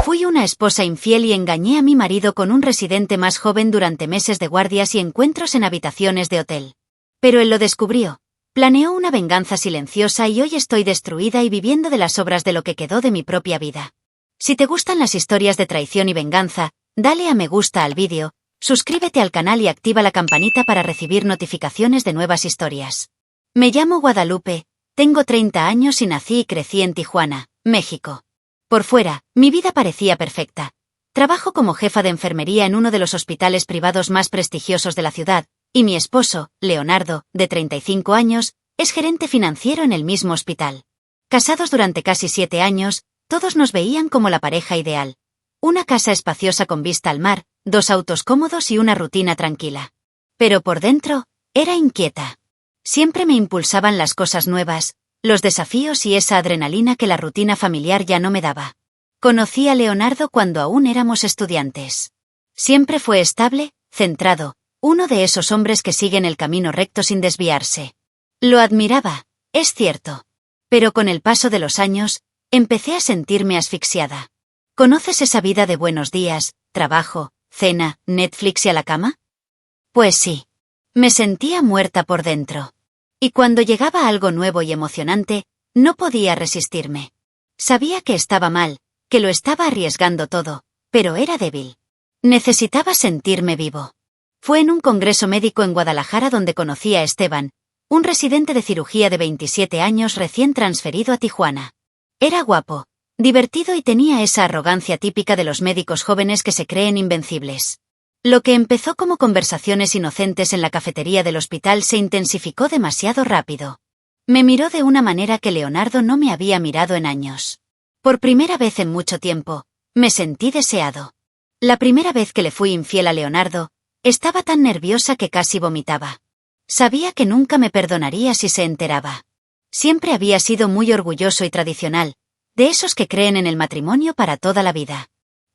Fui una esposa infiel y engañé a mi marido con un residente más joven durante meses de guardias y encuentros en habitaciones de hotel. Pero él lo descubrió. Planeó una venganza silenciosa y hoy estoy destruida y viviendo de las sobras de lo que quedó de mi propia vida. Si te gustan las historias de traición y venganza, dale a me gusta al vídeo, suscríbete al canal y activa la campanita para recibir notificaciones de nuevas historias. Me llamo Guadalupe, tengo 30 años y nací y crecí en Tijuana, México. Por fuera, mi vida parecía perfecta. Trabajo como jefa de enfermería en uno de los hospitales privados más prestigiosos de la ciudad, y mi esposo, Leonardo, de 35 años, es gerente financiero en el mismo hospital. Casados durante casi 7 años, todos nos veían como la pareja ideal. Una casa espaciosa con vista al mar, 2 autos cómodos y una rutina tranquila. Pero por dentro, era inquieta. Siempre me impulsaban las cosas nuevas, los desafíos y esa adrenalina que la rutina familiar ya no me daba. Conocí a Leonardo cuando aún éramos estudiantes. Siempre fue estable, centrado, uno de esos hombres que siguen el camino recto sin desviarse. Lo admiraba, es cierto. Pero con el paso de los años, empecé a sentirme asfixiada. ¿Conoces esa vida de buenos días, trabajo, cena, Netflix y a la cama? Pues sí. Me sentía muerta por dentro. Y cuando llegaba algo nuevo y emocionante, no podía resistirme. Sabía que estaba mal, que lo estaba arriesgando todo, pero era débil. Necesitaba sentirme vivo. Fue en un congreso médico en Guadalajara donde conocí a Esteban, un residente de cirugía de 27 años recién transferido a Tijuana. Era guapo, divertido y tenía esa arrogancia típica de los médicos jóvenes que se creen invencibles. Lo que empezó como conversaciones inocentes en la cafetería del hospital se intensificó demasiado rápido. Me miró de una manera que Leonardo no me había mirado en años. Por primera vez en mucho tiempo, me sentí deseado. La primera vez que le fui infiel a Leonardo, estaba tan nerviosa que casi vomitaba. Sabía que nunca me perdonaría si se enteraba. Siempre había sido muy orgulloso y tradicional, de esos que creen en el matrimonio para toda la vida.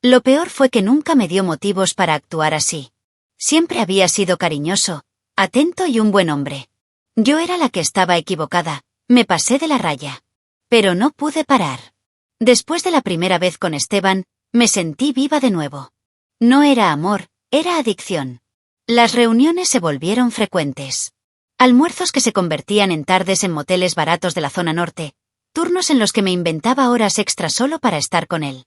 Lo peor fue que nunca me dio motivos para actuar así. Siempre había sido cariñoso, atento y un buen hombre. Yo era la que estaba equivocada, me pasé de la raya. Pero no pude parar. Después de la primera vez con Esteban, me sentí viva de nuevo. No era amor, era adicción. Las reuniones se volvieron frecuentes. Almuerzos que se convertían en tardes en moteles baratos de la zona norte, turnos en los que me inventaba horas extra solo para estar con él.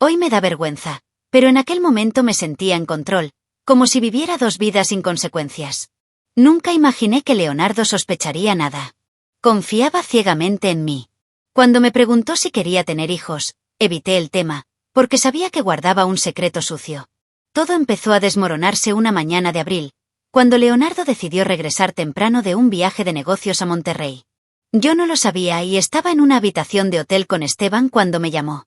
Hoy me da vergüenza, pero en aquel momento me sentía en control, como si viviera 2 vidas sin consecuencias. Nunca imaginé que Leonardo sospecharía nada. Confiaba ciegamente en mí. Cuando me preguntó si quería tener hijos, evité el tema, porque sabía que guardaba un secreto sucio. Todo empezó a desmoronarse una mañana de abril, cuando Leonardo decidió regresar temprano de un viaje de negocios a Monterrey. Yo no lo sabía y estaba en una habitación de hotel con Esteban cuando me llamó.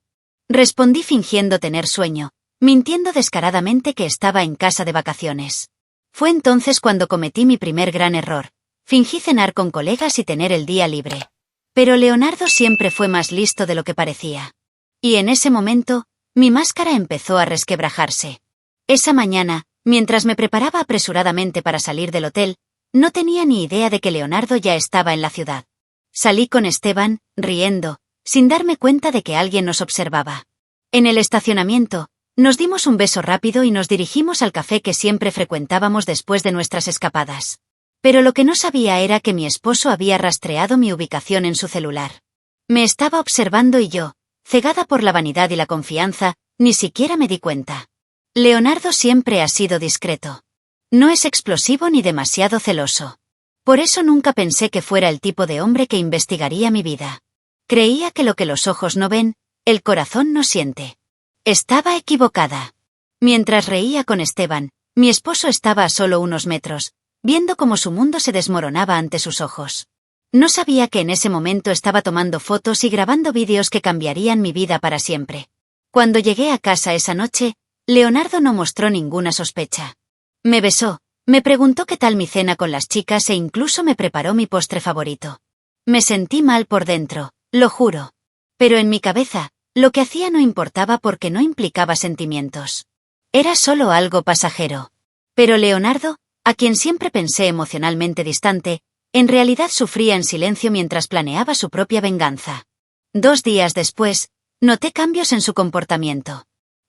Respondí fingiendo tener sueño, mintiendo descaradamente que estaba en casa de vacaciones. Fue entonces cuando cometí mi primer gran error. Fingí cenar con colegas y tener el día libre. Pero Leonardo siempre fue más listo de lo que parecía. Y en ese momento, mi máscara empezó a resquebrajarse. Esa mañana, mientras me preparaba apresuradamente para salir del hotel, no tenía ni idea de que Leonardo ya estaba en la ciudad. Salí con Esteban, riendo, sin darme cuenta de que alguien nos observaba. En el estacionamiento, nos dimos un beso rápido y nos dirigimos al café que siempre frecuentábamos después de nuestras escapadas. Pero lo que no sabía era que mi esposo había rastreado mi ubicación en su celular. Me estaba observando y yo, cegada por la vanidad y la confianza, ni siquiera me di cuenta. Leonardo siempre ha sido discreto. No es explosivo ni demasiado celoso. Por eso nunca pensé que fuera el tipo de hombre que investigaría mi vida. Creía que lo que los ojos no ven, el corazón no siente. Estaba equivocada. Mientras reía con Esteban, mi esposo estaba a solo unos metros, viendo cómo su mundo se desmoronaba ante sus ojos. No sabía que en ese momento estaba tomando fotos y grabando vídeos que cambiarían mi vida para siempre. Cuando llegué a casa esa noche, Leonardo no mostró ninguna sospecha. Me besó, me preguntó qué tal mi cena con las chicas e incluso me preparó mi postre favorito. Me sentí mal por dentro, lo juro. Pero en mi cabeza, lo que hacía no importaba porque no implicaba sentimientos. Era solo algo pasajero. Pero Leonardo, a quien siempre pensé emocionalmente distante, en realidad sufría en silencio mientras planeaba su propia venganza. 2 días después, noté cambios en su comportamiento.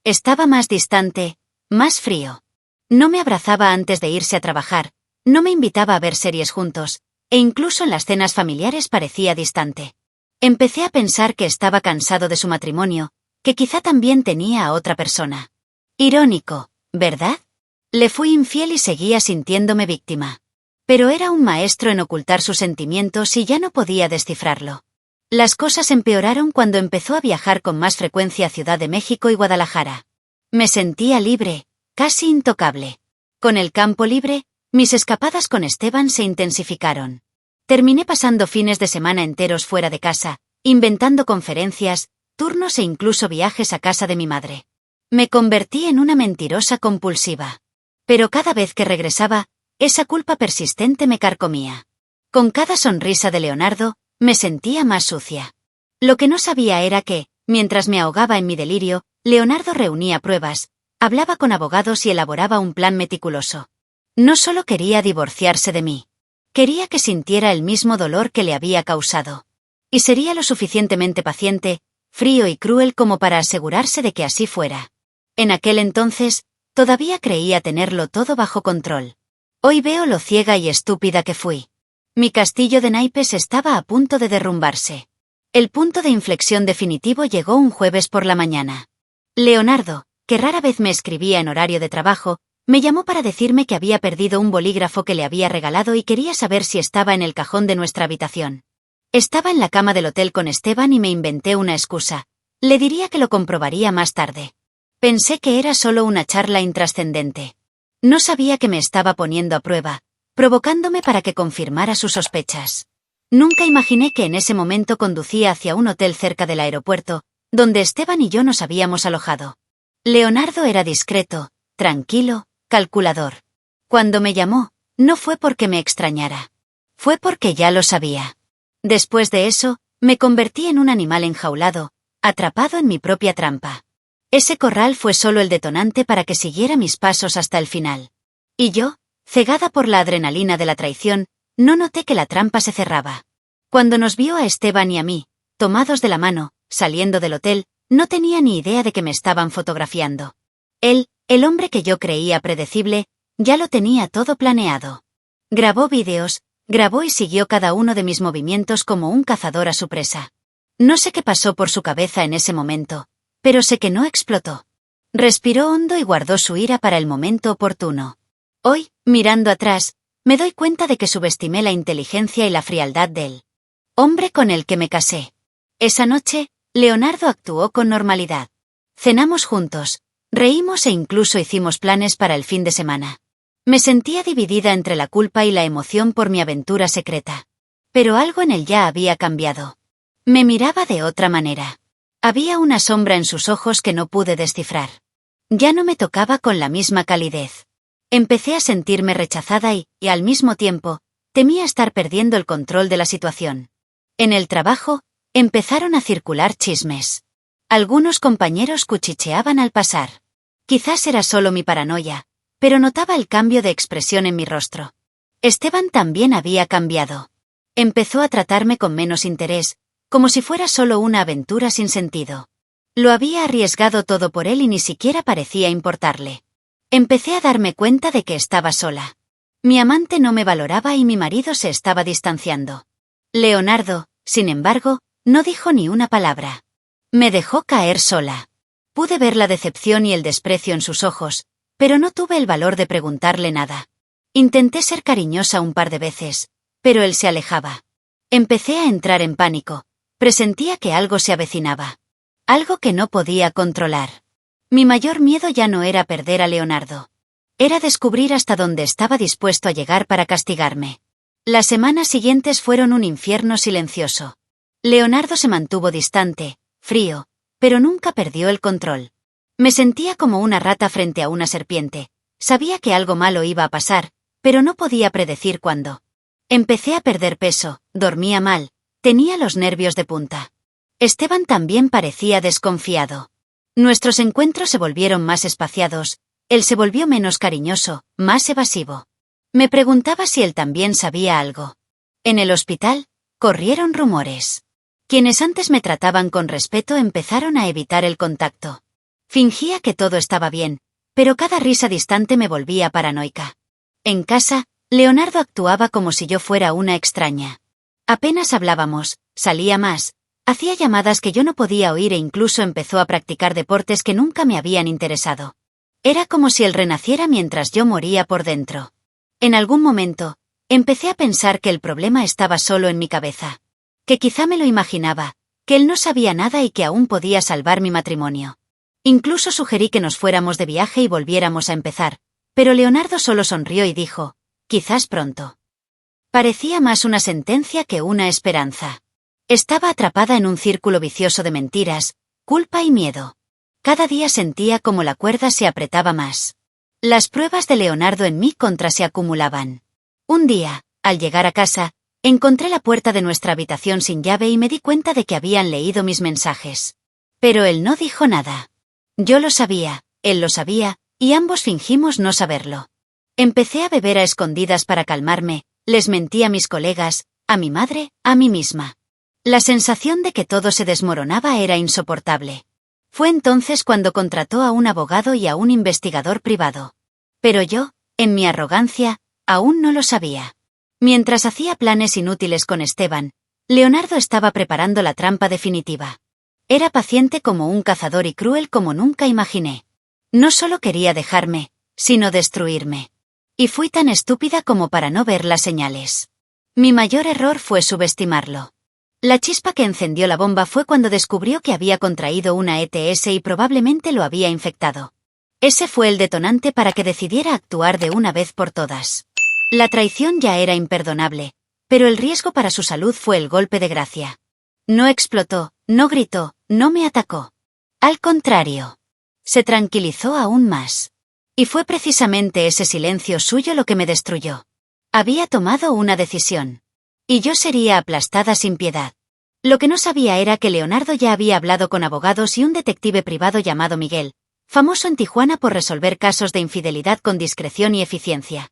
Estaba más distante, más frío. No me abrazaba antes de irse a trabajar, no me invitaba a ver series juntos, e incluso en las cenas familiares parecía distante. Empecé a pensar que estaba cansado de su matrimonio, que quizá también tenía a otra persona. Irónico, ¿verdad? Le fui infiel y seguía sintiéndome víctima. Pero era un maestro en ocultar sus sentimientos y ya no podía descifrarlo. Las cosas empeoraron cuando empezó a viajar con más frecuencia a Ciudad de México y Guadalajara. Me sentía libre, casi intocable. Con el campo libre, mis escapadas con Esteban se intensificaron. Terminé pasando fines de semana enteros fuera de casa, inventando conferencias, turnos e incluso viajes a casa de mi madre. Me convertí en una mentirosa compulsiva. Pero cada vez que regresaba, esa culpa persistente me carcomía. Con cada sonrisa de Leonardo, me sentía más sucia. Lo que no sabía era que, mientras me ahogaba en mi delirio, Leonardo reunía pruebas, hablaba con abogados y elaboraba un plan meticuloso. No solo quería divorciarse de mí. Quería que sintiera el mismo dolor que le había causado. Y sería lo suficientemente paciente, frío y cruel como para asegurarse de que así fuera. En aquel entonces, todavía creía tenerlo todo bajo control. Hoy veo lo ciega y estúpida que fui. Mi castillo de naipes estaba a punto de derrumbarse. El punto de inflexión definitivo llegó un jueves por la mañana. Leonardo, que rara vez me escribía en horario de trabajo, me llamó para decirme que había perdido un bolígrafo que le había regalado y quería saber si estaba en el cajón de nuestra habitación. Estaba en la cama del hotel con Esteban y me inventé una excusa. Le diría que lo comprobaría más tarde. Pensé que era solo una charla intrascendente. No sabía que me estaba poniendo a prueba, provocándome para que confirmara sus sospechas. Nunca imaginé que en ese momento conducía hacia un hotel cerca del aeropuerto, donde Esteban y yo nos habíamos alojado. Leonardo era discreto, tranquilo, calculador. Cuando me llamó, no fue porque me extrañara. Fue porque ya lo sabía. Después de eso, me convertí en un animal enjaulado, atrapado en mi propia trampa. Ese corral fue solo el detonante para que siguiera mis pasos hasta el final. Y yo, cegada por la adrenalina de la traición, no noté que la trampa se cerraba. Cuando nos vio a Esteban y a mí, tomados de la mano, saliendo del hotel, no tenía ni idea de que me estaban fotografiando. Él, el hombre que yo creía predecible, ya lo tenía todo planeado. Grabó vídeos, grabó y siguió cada uno de mis movimientos como un cazador a su presa. No sé qué pasó por su cabeza en ese momento, pero sé que no explotó. Respiró hondo y guardó su ira para el momento oportuno. Hoy, mirando atrás, me doy cuenta de que subestimé la inteligencia y la frialdad del hombre con el que me casé. Esa noche, Leonardo actuó con normalidad. Cenamos juntos, reímos e incluso hicimos planes para el fin de semana. Me sentía dividida entre la culpa y la emoción por mi aventura secreta. Pero algo en él ya había cambiado. Me miraba de otra manera. Había una sombra en sus ojos que no pude descifrar. Ya no me tocaba con la misma calidez. Empecé a sentirme rechazada y, al mismo tiempo, temía estar perdiendo el control de la situación. En el trabajo, empezaron a circular chismes. Algunos compañeros cuchicheaban al pasar. Quizás era solo mi paranoia, pero notaba el cambio de expresión en mi rostro. Esteban también había cambiado. Empezó a tratarme con menos interés, como si fuera solo una aventura sin sentido. Lo había arriesgado todo por él y ni siquiera parecía importarle. Empecé a darme cuenta de que estaba sola. Mi amante no me valoraba y mi marido se estaba distanciando. Leonardo, sin embargo, no dijo ni una palabra. Me dejó caer sola. Pude ver la decepción y el desprecio en sus ojos, pero no tuve el valor de preguntarle nada. Intenté ser cariñosa un par de veces, pero él se alejaba. Empecé a entrar en pánico. Presentía que algo se avecinaba. Algo que no podía controlar. Mi mayor miedo ya no era perder a Leonardo. Era descubrir hasta dónde estaba dispuesto a llegar para castigarme. Las semanas siguientes fueron un infierno silencioso. Leonardo se mantuvo distante, frío, pero nunca perdió el control. Me sentía como una rata frente a una serpiente. Sabía que algo malo iba a pasar, pero no podía predecir cuándo. Empecé a perder peso, dormía mal, tenía los nervios de punta. Esteban también parecía desconfiado. Nuestros encuentros se volvieron más espaciados, él se volvió menos cariñoso, más evasivo. Me preguntaba si él también sabía algo. En el hospital, corrieron rumores. Quienes antes me trataban con respeto empezaron a evitar el contacto. Fingía que todo estaba bien, pero cada risa distante me volvía paranoica. En casa, Leonardo actuaba como si yo fuera una extraña. Apenas hablábamos, salía más, hacía llamadas que yo no podía oír e incluso empezó a practicar deportes que nunca me habían interesado. Era como si él renaciera mientras yo moría por dentro. En algún momento, empecé a pensar que el problema estaba solo en mi cabeza. Que quizá me lo imaginaba, que él no sabía nada y que aún podía salvar mi matrimonio. Incluso sugerí que nos fuéramos de viaje y volviéramos a empezar, pero Leonardo solo sonrió y dijo, quizás pronto. Parecía más una sentencia que una esperanza. Estaba atrapada en un círculo vicioso de mentiras, culpa y miedo. Cada día sentía como la cuerda se apretaba más. Las pruebas de Leonardo en mi contra se acumulaban. Un día, al llegar a casa, encontré la puerta de nuestra habitación sin llave y me di cuenta de que habían leído mis mensajes. Pero él no dijo nada. Yo lo sabía, él lo sabía, y ambos fingimos no saberlo. Empecé a beber a escondidas para calmarme, les mentí a mis colegas, a mi madre, a mí misma. La sensación de que todo se desmoronaba era insoportable. Fue entonces cuando contrató a un abogado y a un investigador privado. Pero yo, en mi arrogancia, aún no lo sabía. Mientras hacía planes inútiles con Esteban, Leonardo estaba preparando la trampa definitiva. Era paciente como un cazador y cruel como nunca imaginé. No solo quería dejarme, sino destruirme. Y fui tan estúpida como para no ver las señales. Mi mayor error fue subestimarlo. La chispa que encendió la bomba fue cuando descubrió que había contraído una ETS y probablemente lo había infectado. Ese fue el detonante para que decidiera actuar de una vez por todas. La traición ya era imperdonable, pero el riesgo para su salud fue el golpe de gracia. No explotó, no gritó, no me atacó. Al contrario. Se tranquilizó aún más. Y fue precisamente ese silencio suyo lo que me destruyó. Había tomado una decisión. Y yo sería aplastada sin piedad. Lo que no sabía era que Leonardo ya había hablado con abogados y un detective privado llamado Miguel, famoso en Tijuana por resolver casos de infidelidad con discreción y eficiencia.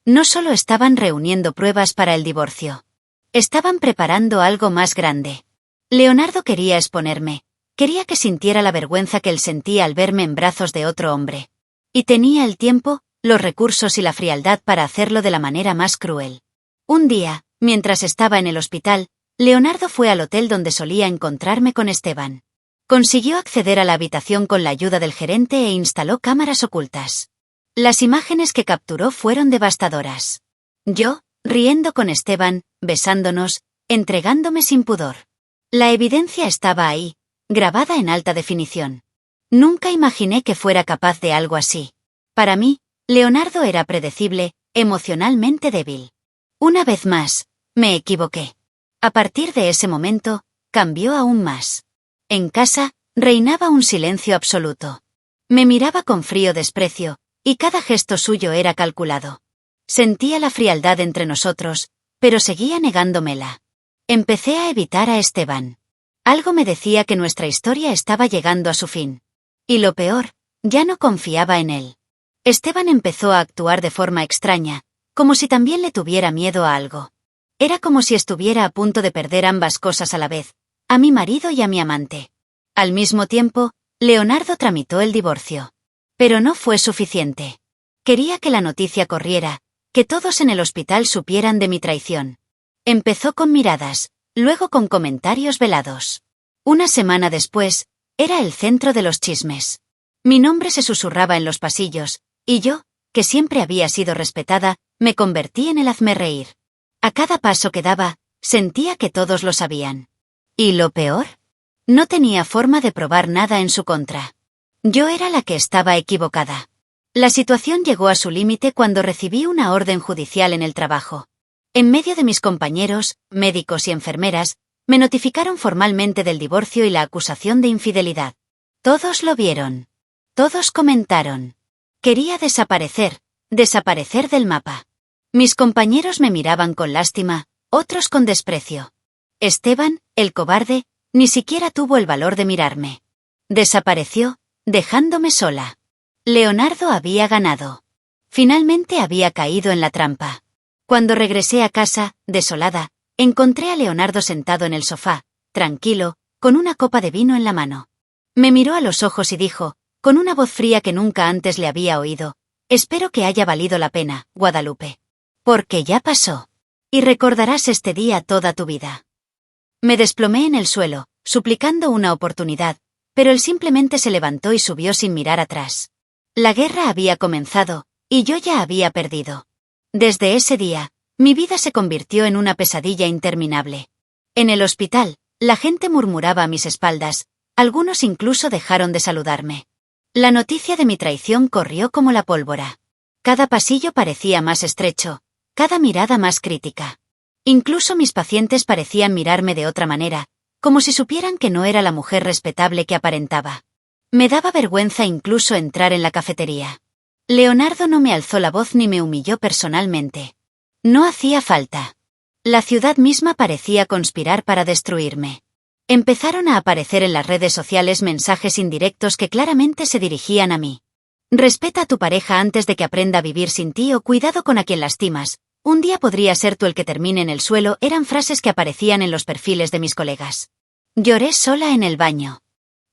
No solo estaban reuniendo pruebas para el divorcio. Estaban preparando algo más grande. Leonardo quería exponerme. Quería que sintiera la vergüenza que él sentía al verme en brazos de otro hombre. Y tenía el tiempo, los recursos y la frialdad para hacerlo de la manera más cruel. Un día, mientras estaba en el hospital, Leonardo fue al hotel donde solía encontrarme con Esteban. Consiguió acceder a la habitación con la ayuda del gerente e instaló cámaras ocultas. Las imágenes que capturó fueron devastadoras. Yo, riendo con Esteban, besándonos, entregándome sin pudor. La evidencia estaba ahí, grabada en alta definición. Nunca imaginé que fuera capaz de algo así. Para mí, Leonardo era predecible, emocionalmente débil. Una vez más, me equivoqué. A partir de ese momento, cambió aún más. En casa, reinaba un silencio absoluto. Me miraba con frío desprecio, y cada gesto suyo era calculado. Sentía la frialdad entre nosotros, pero seguía negándomela. Empecé a evitar a Esteban. Algo me decía que nuestra historia estaba llegando a su fin. Y lo peor, ya no confiaba en él. Esteban empezó a actuar de forma extraña, como si también le tuviera miedo a algo. Era como si estuviera a punto de perder ambas cosas a la vez, a mi marido y a mi amante. Al mismo tiempo, Leonardo tramitó el divorcio. Pero no fue suficiente. Quería que la noticia corriera, que todos en el hospital supieran de mi traición. Empezó con miradas, luego con comentarios velados. Una semana después, era el centro de los chismes. Mi nombre se susurraba en los pasillos, y yo, que siempre había sido respetada, me convertí en el hazmerreír. A cada paso que daba, sentía que todos lo sabían. ¿Y lo peor? No tenía forma de probar nada en su contra. Yo era la que estaba equivocada. La situación llegó a su límite cuando recibí una orden judicial en el trabajo. En medio de mis compañeros, médicos y enfermeras, me notificaron formalmente del divorcio y la acusación de infidelidad. Todos lo vieron. Todos comentaron. Quería desaparecer del mapa. Mis compañeros me miraban con lástima, otros con desprecio. Esteban, el cobarde, ni siquiera tuvo el valor de mirarme. Desapareció, dejándome sola. Leonardo había ganado. Finalmente había caído en la trampa. Cuando regresé a casa, desolada, encontré a Leonardo sentado en el sofá, tranquilo, con una copa de vino en la mano. Me miró a los ojos y dijo, con una voz fría que nunca antes le había oído. Espero que haya valido la pena, Guadalupe. Porque ya pasó. Y recordarás este día toda tu vida. Me desplomé en el suelo, suplicando una oportunidad, pero él simplemente se levantó y subió sin mirar atrás. La guerra había comenzado, y yo ya había perdido. Desde ese día, mi vida se convirtió en una pesadilla interminable. En el hospital, la gente murmuraba a mis espaldas, algunos incluso dejaron de saludarme. La noticia de mi traición corrió como la pólvora. Cada pasillo parecía más estrecho, cada mirada más crítica. Incluso mis pacientes parecían mirarme de otra manera, como si supieran que no era la mujer respetable que aparentaba. Me daba vergüenza incluso entrar en la cafetería. Leonardo no me alzó la voz ni me humilló personalmente. No hacía falta. La ciudad misma parecía conspirar para destruirme. Empezaron a aparecer en las redes sociales mensajes indirectos que claramente se dirigían a mí. Respeta a tu pareja antes de que aprenda a vivir sin ti o cuidado con a quien lastimas. Un día podría ser tú el que termine en el suelo, eran frases que aparecían en los perfiles de mis colegas. Lloré sola en el baño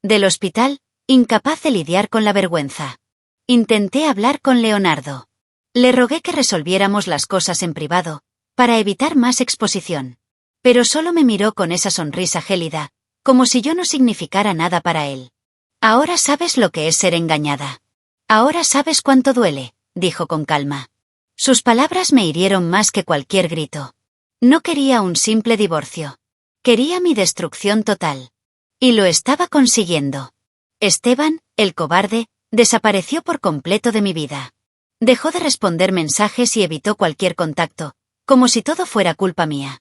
del hospital, incapaz de lidiar con la vergüenza. Intenté hablar con Leonardo. Le rogué que resolviéramos las cosas en privado, para evitar más exposición. Pero solo me miró con esa sonrisa gélida, como si yo no significara nada para él. Ahora sabes lo que es ser engañada. Ahora sabes cuánto duele, dijo con calma. Sus palabras me hirieron más que cualquier grito. No quería un simple divorcio. Quería mi destrucción total. Y lo estaba consiguiendo. Esteban, el cobarde, desapareció por completo de mi vida. Dejó de responder mensajes y evitó cualquier contacto, como si todo fuera culpa mía.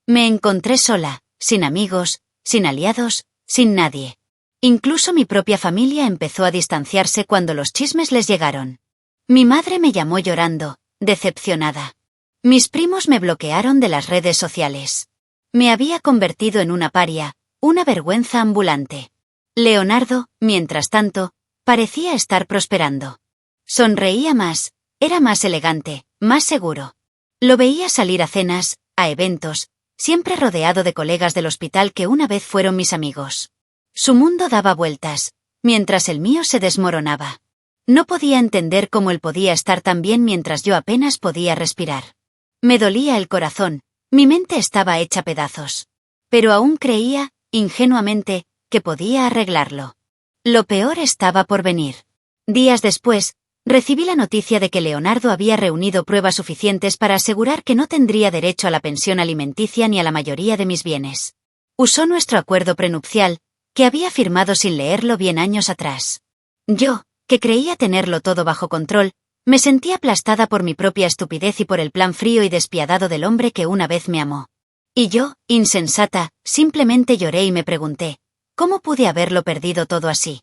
Me encontré sola, sin amigos, sin aliados, sin nadie. Incluso mi propia familia empezó a distanciarse cuando los chismes les llegaron. Mi madre me llamó llorando, decepcionada. Mis primos me bloquearon de las redes sociales. Me había convertido en una paria, una vergüenza ambulante. Leonardo, mientras tanto, parecía estar prosperando. Sonreía más, era más elegante, más seguro. Lo veía salir a cenas, a eventos, siempre rodeado de colegas del hospital que una vez fueron mis amigos. Su mundo daba vueltas, mientras el mío se desmoronaba. No podía entender cómo él podía estar tan bien mientras yo apenas podía respirar. Me dolía el corazón, mi mente estaba hecha pedazos. Pero aún creía, ingenuamente, que podía arreglarlo. Lo peor estaba por venir. Días después, recibí la noticia de que Leonardo había reunido pruebas suficientes para asegurar que no tendría derecho a la pensión alimenticia ni a la mayoría de mis bienes. Usó nuestro acuerdo prenupcial, que había firmado sin leerlo bien años atrás. Yo, que creía tenerlo todo bajo control, me sentí aplastada por mi propia estupidez y por el plan frío y despiadado del hombre que una vez me amó. Y yo, insensata, simplemente lloré y me pregunté, ¿cómo pude haberlo perdido todo así?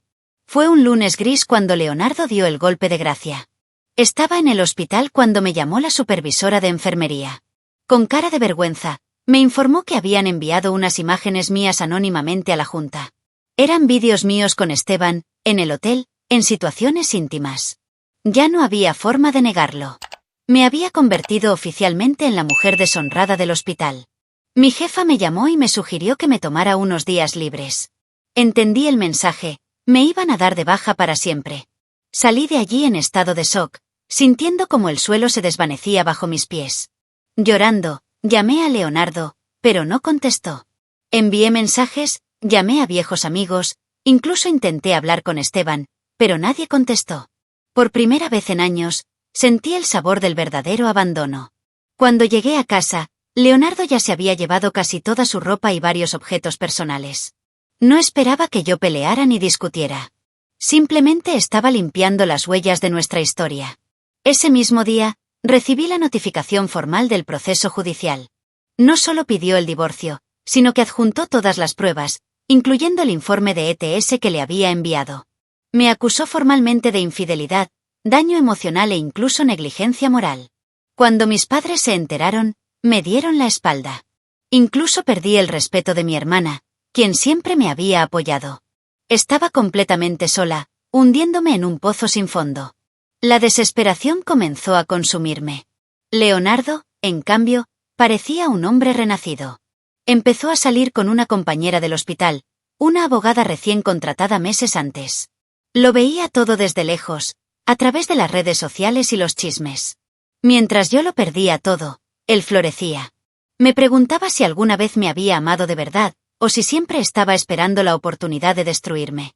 Fue un lunes gris cuando Leonardo dio el golpe de gracia. Estaba en el hospital cuando me llamó la supervisora de enfermería. Con cara de vergüenza, me informó que habían enviado unas imágenes mías anónimamente a la junta. Eran vídeos míos con Esteban, en el hotel, en situaciones íntimas. Ya no había forma de negarlo. Me había convertido oficialmente en la mujer deshonrada del hospital. Mi jefa me llamó y me sugirió que me tomara unos días libres. Entendí el mensaje, me iban a dar de baja para siempre. Salí de allí en estado de shock, sintiendo como el suelo se desvanecía bajo mis pies. Llorando, llamé a Leonardo, pero no contestó. Envié mensajes, llamé a viejos amigos, incluso intenté hablar con Esteban, pero nadie contestó. Por primera vez en años, sentí el sabor del verdadero abandono. Cuando llegué a casa, Leonardo ya se había llevado casi toda su ropa y varios objetos personales. No esperaba que yo peleara ni discutiera. Simplemente estaba limpiando las huellas de nuestra historia. Ese mismo día, recibí la notificación formal del proceso judicial. No solo pidió el divorcio, sino que adjuntó todas las pruebas, incluyendo el informe de ETS que le había enviado. Me acusó formalmente de infidelidad, daño emocional e incluso negligencia moral. Cuando mis padres se enteraron, me dieron la espalda. Incluso perdí el respeto de mi hermana, quien siempre me había apoyado. Estaba completamente sola, hundiéndome en un pozo sin fondo. La desesperación comenzó a consumirme. Leonardo, en cambio, parecía un hombre renacido. Empezó a salir con una compañera del hospital, una abogada recién contratada meses antes. Lo veía todo desde lejos, a través de las redes sociales y los chismes. Mientras yo lo perdía todo, él florecía. Me preguntaba si alguna vez me había amado de verdad, o si siempre estaba esperando la oportunidad de destruirme.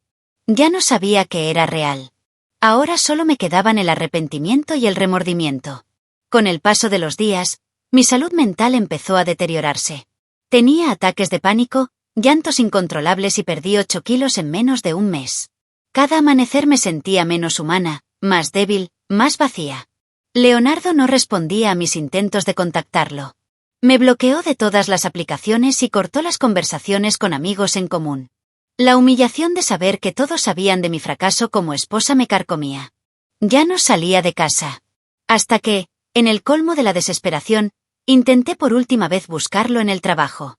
Ya no sabía que era real. Ahora solo me quedaban el arrepentimiento y el remordimiento. Con el paso de los días, mi salud mental empezó a deteriorarse. Tenía ataques de pánico, llantos incontrolables y perdí 8 kilos en menos de un mes. Cada amanecer me sentía menos humana, más débil, más vacía. Leonardo no respondía a mis intentos de contactarlo. Me bloqueó de todas las aplicaciones y cortó las conversaciones con amigos en común. La humillación de saber que todos sabían de mi fracaso como esposa me carcomía. Ya no salía de casa. Hasta que, en el colmo de la desesperación, intenté por última vez buscarlo en el trabajo.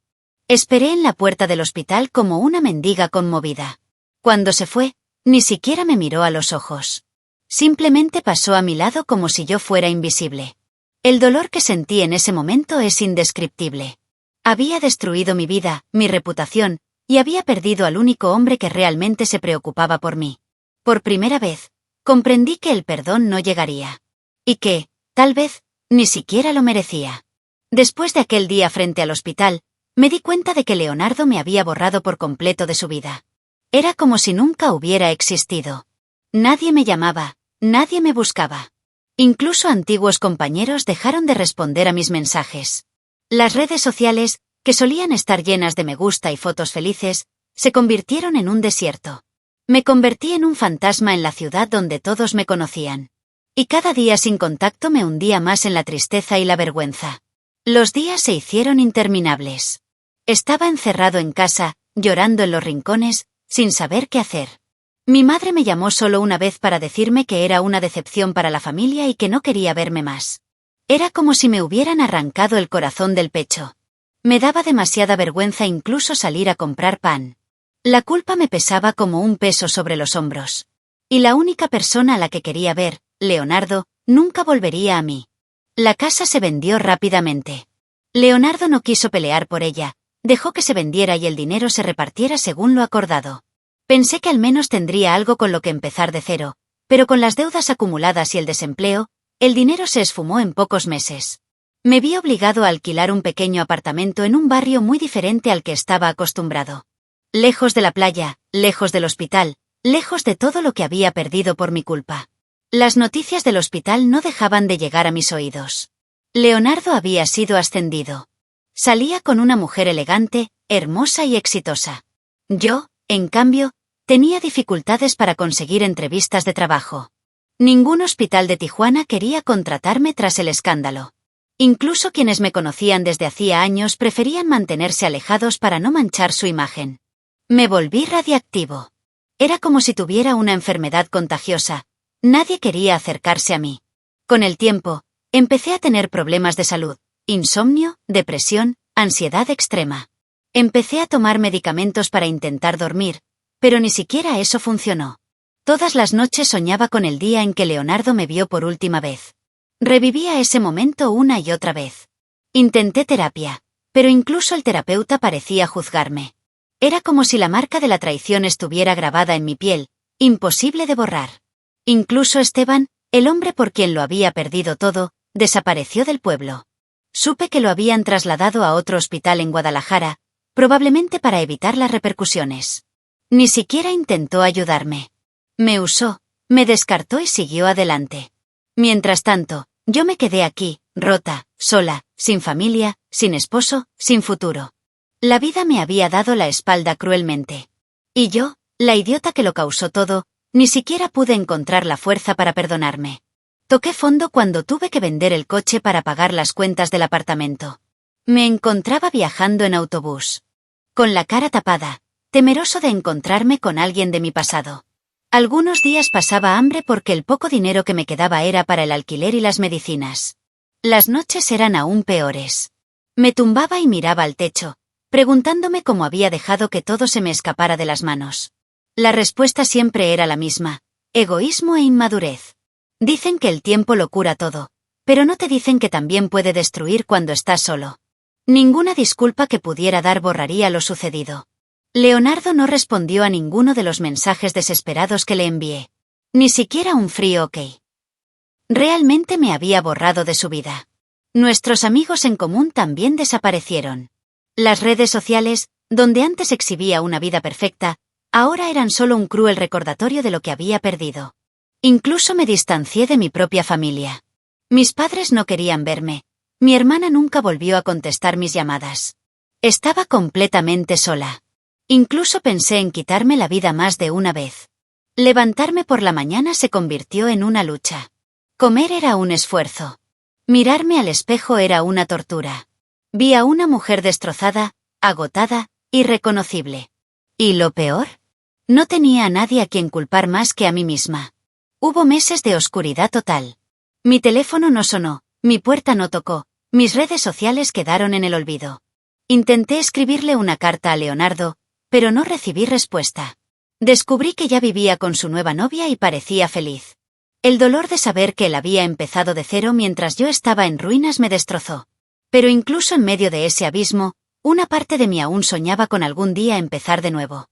Esperé en la puerta del hospital como una mendiga conmovida. Cuando se fue, ni siquiera me miró a los ojos. Simplemente pasó a mi lado como si yo fuera invisible. El dolor que sentí en ese momento es indescriptible. Había destruido mi vida, mi reputación, y había perdido al único hombre que realmente se preocupaba por mí. Por primera vez, comprendí que el perdón no llegaría. Y que, tal vez, ni siquiera lo merecía. Después de aquel día frente al hospital, me di cuenta de que Leonardo me había borrado por completo de su vida. Era como si nunca hubiera existido. Nadie me llamaba, nadie me buscaba. Incluso antiguos compañeros dejaron de responder a mis mensajes. Las redes sociales, que solían estar llenas de me gusta y fotos felices, se convirtieron en un desierto. Me convertí en un fantasma en la ciudad donde todos me conocían. Y cada día sin contacto me hundía más en la tristeza y la vergüenza. Los días se hicieron interminables. Estaba encerrado en casa, llorando en los rincones, sin saber qué hacer. Mi madre me llamó solo una vez para decirme que era una decepción para la familia y que no quería verme más. Era como si me hubieran arrancado el corazón del pecho. Me daba demasiada vergüenza incluso salir a comprar pan. La culpa me pesaba como un peso sobre los hombros. Y la única persona a la que quería ver, Leonardo, nunca volvería a mí. La casa se vendió rápidamente. Leonardo no quiso pelear por ella, dejó que se vendiera y el dinero se repartiera según lo acordado. Pensé que al menos tendría algo con lo que empezar de cero, pero con las deudas acumuladas y el desempleo, el dinero se esfumó en pocos meses. Me vi obligado a alquilar un pequeño apartamento en un barrio muy diferente al que estaba acostumbrado. Lejos de la playa, lejos del hospital, lejos de todo lo que había perdido por mi culpa. Las noticias del hospital no dejaban de llegar a mis oídos. Leonardo había sido ascendido. Salía con una mujer elegante, hermosa y exitosa. Yo, en cambio, tenía dificultades para conseguir entrevistas de trabajo. Ningún hospital de Tijuana quería contratarme tras el escándalo. Incluso quienes me conocían desde hacía años preferían mantenerse alejados para no manchar su imagen. Me volví radiactivo. Era como si tuviera una enfermedad contagiosa. Nadie quería acercarse a mí. Con el tiempo, empecé a tener problemas de salud, insomnio, depresión, ansiedad extrema. Empecé a tomar medicamentos para intentar dormir, pero ni siquiera eso funcionó. Todas las noches soñaba con el día en que Leonardo me vio por última vez. Revivía ese momento una y otra vez. Intenté terapia, pero incluso el terapeuta parecía juzgarme. Era como si la marca de la traición estuviera grabada en mi piel, imposible de borrar. Incluso Esteban, el hombre por quien lo había perdido todo, desapareció del pueblo. Supe que lo habían trasladado a otro hospital en Guadalajara, probablemente para evitar las repercusiones. Ni siquiera intentó ayudarme. Me usó, me descartó y siguió adelante. Mientras tanto, yo me quedé aquí, rota, sola, sin familia, sin esposo, sin futuro. La vida me había dado la espalda cruelmente. Y yo, la idiota que lo causó todo, ni siquiera pude encontrar la fuerza para perdonarme. Toqué fondo cuando tuve que vender el coche para pagar las cuentas del apartamento. Me encontraba viajando en autobús. Con la cara tapada, temeroso de encontrarme con alguien de mi pasado. Algunos días pasaba hambre porque el poco dinero que me quedaba era para el alquiler y las medicinas. Las noches eran aún peores. Me tumbaba y miraba al techo, preguntándome cómo había dejado que todo se me escapara de las manos. La respuesta siempre era la misma: egoísmo e inmadurez. Dicen que el tiempo lo cura todo, pero no te dicen que también puede destruir cuando estás solo. Ninguna disculpa que pudiera dar borraría lo sucedido. Leonardo no respondió a ninguno de los mensajes desesperados que le envié. Ni siquiera un frío ok. Realmente me había borrado de su vida. Nuestros amigos en común también desaparecieron. Las redes sociales, donde antes exhibía una vida perfecta, ahora eran solo un cruel recordatorio de lo que había perdido. Incluso me distancié de mi propia familia. Mis padres no querían verme. Mi hermana nunca volvió a contestar mis llamadas. Estaba completamente sola. Incluso pensé en quitarme la vida más de una vez. Levantarme por la mañana se convirtió en una lucha. Comer era un esfuerzo. Mirarme al espejo era una tortura. Vi a una mujer destrozada, agotada, irreconocible. ¿Y lo peor? No tenía a nadie a quien culpar más que a mí misma. Hubo meses de oscuridad total. Mi teléfono no sonó, mi puerta no tocó, mis redes sociales quedaron en el olvido. Intenté escribirle una carta a Leonardo, pero no recibí respuesta. Descubrí que ya vivía con su nueva novia y parecía feliz. El dolor de saber que él había empezado de cero mientras yo estaba en ruinas me destrozó. Pero incluso en medio de ese abismo, una parte de mí aún soñaba con algún día empezar de nuevo.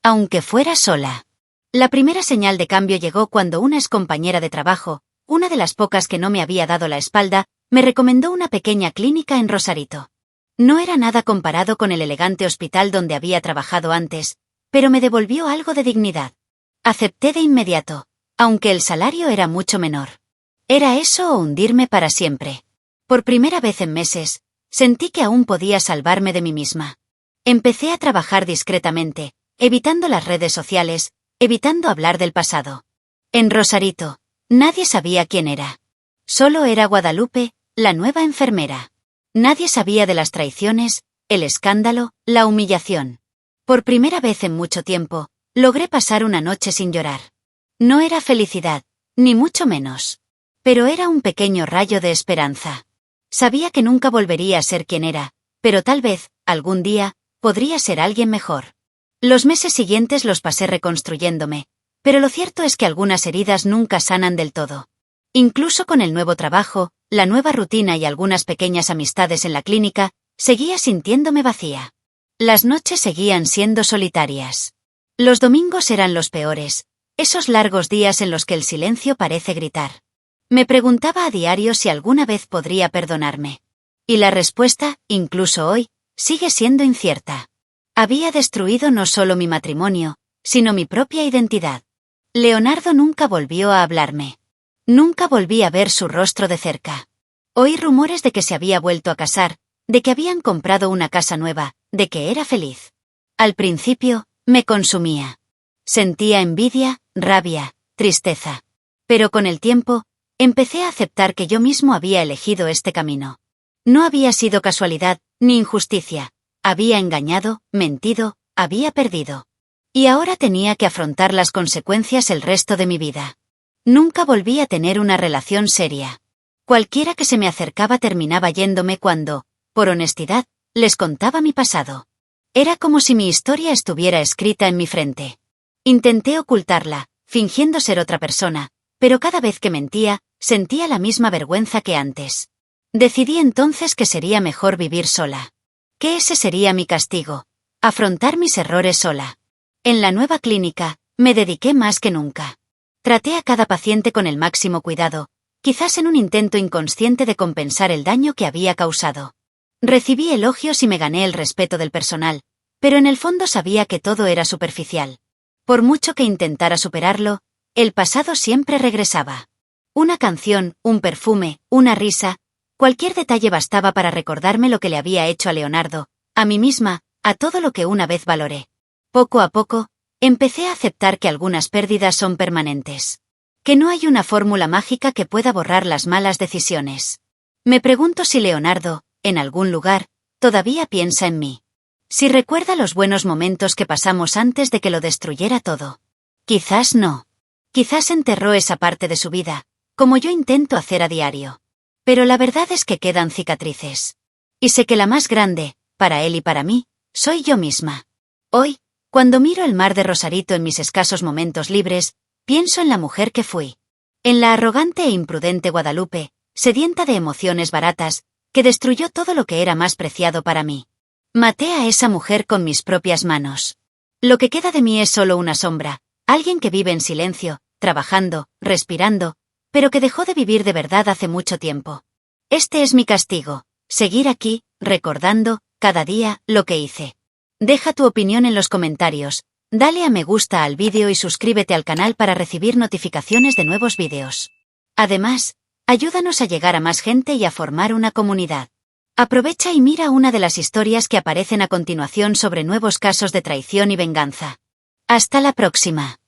Aunque fuera sola. La primera señal de cambio llegó cuando una excompañera de trabajo, una de las pocas que no me había dado la espalda, me recomendó una pequeña clínica en Rosarito. No era nada comparado con el elegante hospital donde había trabajado antes, pero me devolvió algo de dignidad. Acepté de inmediato, aunque el salario era mucho menor. Era eso o hundirme para siempre. Por primera vez en meses, sentí que aún podía salvarme de mí misma. Empecé a trabajar discretamente, evitando las redes sociales, evitando hablar del pasado. En Rosarito, nadie sabía quién era. Solo era Guadalupe, la nueva enfermera. Nadie sabía de las traiciones, el escándalo, la humillación. Por primera vez en mucho tiempo, logré pasar una noche sin llorar. No era felicidad, ni mucho menos. Pero era un pequeño rayo de esperanza. Sabía que nunca volvería a ser quien era, pero tal vez, algún día, podría ser alguien mejor. Los meses siguientes los pasé reconstruyéndome, pero lo cierto es que algunas heridas nunca sanan del todo. Incluso con el nuevo trabajo, la nueva rutina y algunas pequeñas amistades en la clínica, seguía sintiéndome vacía. Las noches seguían siendo solitarias. Los domingos eran los peores, esos largos días en los que el silencio parece gritar. Me preguntaba a diario si alguna vez podría perdonarme. Y la respuesta, incluso hoy, sigue siendo incierta. Había destruido no solo mi matrimonio, sino mi propia identidad. Leonardo nunca volvió a hablarme. Nunca volví a ver su rostro de cerca. Oí rumores de que se había vuelto a casar, de que habían comprado una casa nueva, de que era feliz. Al principio, me consumía. Sentía envidia, rabia, tristeza. Pero con el tiempo, empecé a aceptar que yo mismo había elegido este camino. No había sido casualidad, ni injusticia. Había engañado, mentido, había perdido. Y ahora tenía que afrontar las consecuencias el resto de mi vida. Nunca volví a tener una relación seria. Cualquiera que se me acercaba terminaba yéndome cuando, por honestidad, les contaba mi pasado. Era como si mi historia estuviera escrita en mi frente. Intenté ocultarla, fingiendo ser otra persona, pero cada vez que mentía, sentía la misma vergüenza que antes. Decidí entonces que sería mejor vivir sola. Que ese sería mi castigo, afrontar mis errores sola. En la nueva clínica, me dediqué más que nunca. Traté a cada paciente con el máximo cuidado, quizás en un intento inconsciente de compensar el daño que había causado. Recibí elogios y me gané el respeto del personal, pero en el fondo sabía que todo era superficial. Por mucho que intentara superarlo, el pasado siempre regresaba. Una canción, un perfume, una risa, cualquier detalle bastaba para recordarme lo que le había hecho a Leonardo, a mí misma, a todo lo que una vez valoré. Poco a poco, empecé a aceptar que algunas pérdidas son permanentes. Que no hay una fórmula mágica que pueda borrar las malas decisiones. Me pregunto si Leonardo, en algún lugar, todavía piensa en mí. Si recuerda los buenos momentos que pasamos antes de que lo destruyera todo. Quizás no. Quizás enterró esa parte de su vida, como yo intento hacer a diario. Pero la verdad es que quedan cicatrices. Y sé que la más grande, para él y para mí, soy yo misma. Hoy, cuando miro el mar de Rosarito en mis escasos momentos libres, pienso en la mujer que fui. En la arrogante e imprudente Guadalupe, sedienta de emociones baratas, que destruyó todo lo que era más preciado para mí. Maté a esa mujer con mis propias manos. Lo que queda de mí es solo una sombra, alguien que vive en silencio, trabajando, respirando, pero que dejó de vivir de verdad hace mucho tiempo. Este es mi castigo, seguir aquí, recordando, cada día, lo que hice. Deja tu opinión en los comentarios, dale a me gusta al vídeo y suscríbete al canal para recibir notificaciones de nuevos vídeos. Además, ayúdanos a llegar a más gente y a formar una comunidad. Aprovecha y mira una de las historias que aparecen a continuación sobre nuevos casos de traición y venganza. Hasta la próxima.